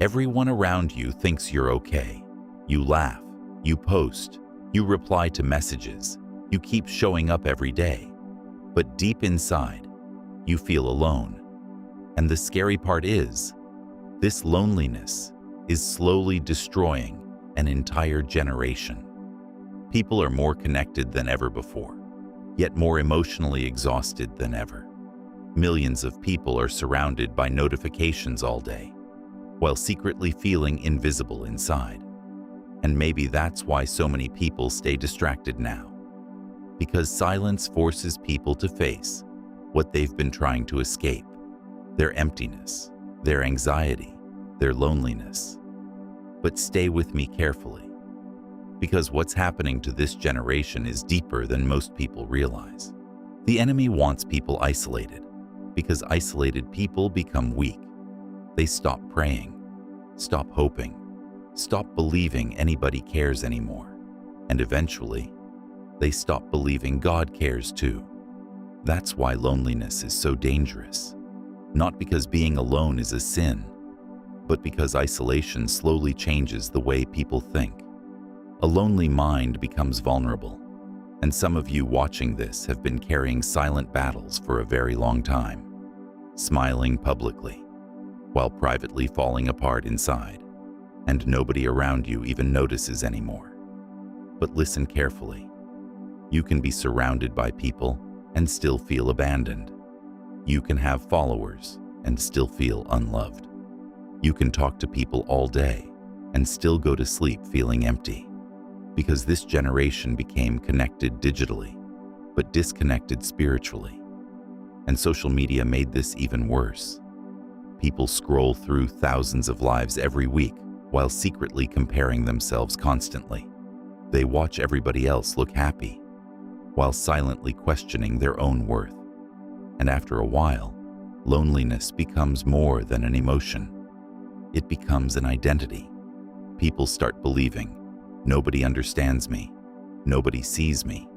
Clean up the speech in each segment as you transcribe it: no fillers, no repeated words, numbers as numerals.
Everyone around you thinks you're okay. You laugh, you post, you reply to messages, you keep showing up every day. But deep inside, you feel alone. And the scary part is, this loneliness is slowly destroying an entire generation. People are more connected than ever before, yet more emotionally exhausted than ever. Millions of people are surrounded by notifications all day, while secretly feeling invisible inside. And maybe that's why so many people stay distracted now. Because silence forces people to face what they've been trying to escape: their emptiness, their anxiety, their loneliness. But stay with me carefully, because what's happening to this generation is deeper than most people realize. The enemy wants people isolated, because isolated people become weak. They stop praying, stop hoping, stop believing anybody cares anymore, and eventually, they stop believing God cares too. That's why loneliness is so dangerous. Not because being alone is a sin, but because isolation slowly changes the way people think. A lonely mind becomes vulnerable, and some of you watching this have been carrying silent battles for a very long time, smiling publicly, while privately falling apart inside, and nobody around you even notices anymore. But listen carefully. You can be surrounded by people and still feel abandoned. You can have followers and still feel unloved. You can talk to people all day and still go to sleep feeling empty. Because this generation became connected digitally, but disconnected spiritually. And social media made this even worse. People scroll through thousands of lives every week while secretly comparing themselves constantly. They watch everybody else look happy, while silently questioning their own worth. And after a while, loneliness becomes more than an emotion. It becomes an identity. People start believing, nobody understands me, nobody sees me,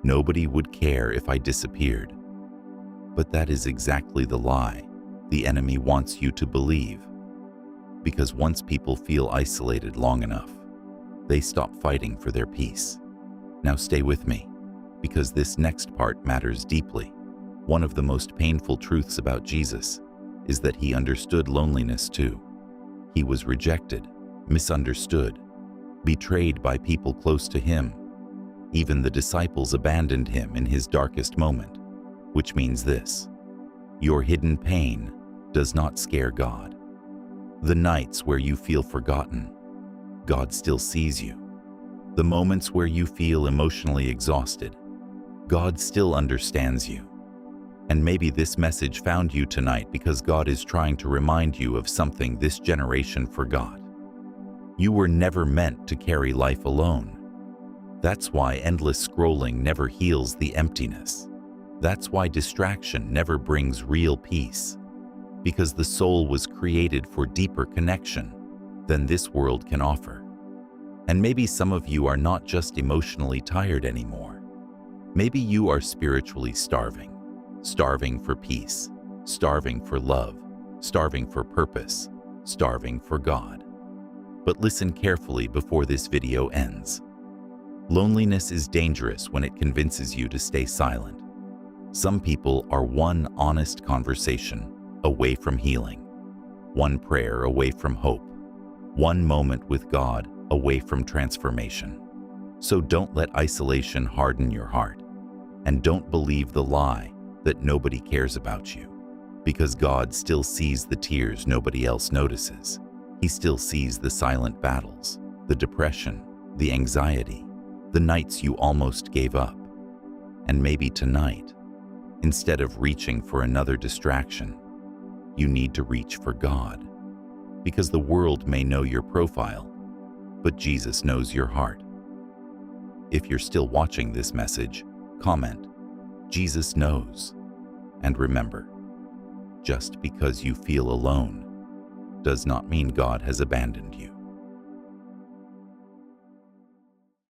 nobody would care if I disappeared. But that is exactly the lie the enemy wants you to believe. Because once people feel isolated long enough, they stop fighting for their peace. Now stay with me, because this next part matters deeply. One of the most painful truths about Jesus is that he understood loneliness too. He was rejected, misunderstood, betrayed by people close to him. Even the disciples abandoned him in his darkest moment, which means this: your hidden pain does not scare God. The nights where you feel forgotten, God still sees you. The moments where you feel emotionally exhausted, God still understands you. And maybe this message found you tonight because God is trying to remind you of something this generation forgot. You were never meant to carry life alone. That's why endless scrolling never heals the emptiness. That's why distraction never brings real peace. Because the soul was created for deeper connection than this world can offer. And maybe some of you are not just emotionally tired anymore. Maybe you are spiritually starving. Starving for peace, starving for love, starving for purpose, starving for God. But listen carefully before this video ends. Loneliness is dangerous when it convinces you to stay silent. Some people are one honest conversation away from healing, one prayer away from hope, one moment with God away from transformation. So don't let isolation harden your heart, and don't believe the lie that nobody cares about you, because God still sees the tears nobody else notices. He still sees the silent battles, the depression, the anxiety, the nights you almost gave up. And maybe tonight, instead of reaching for another distraction, you need to reach for God, because the world may know your profile, but Jesus knows your heart. If you're still watching this message, comment, "Jesus knows." And remember, just because you feel alone does not mean God has abandoned you.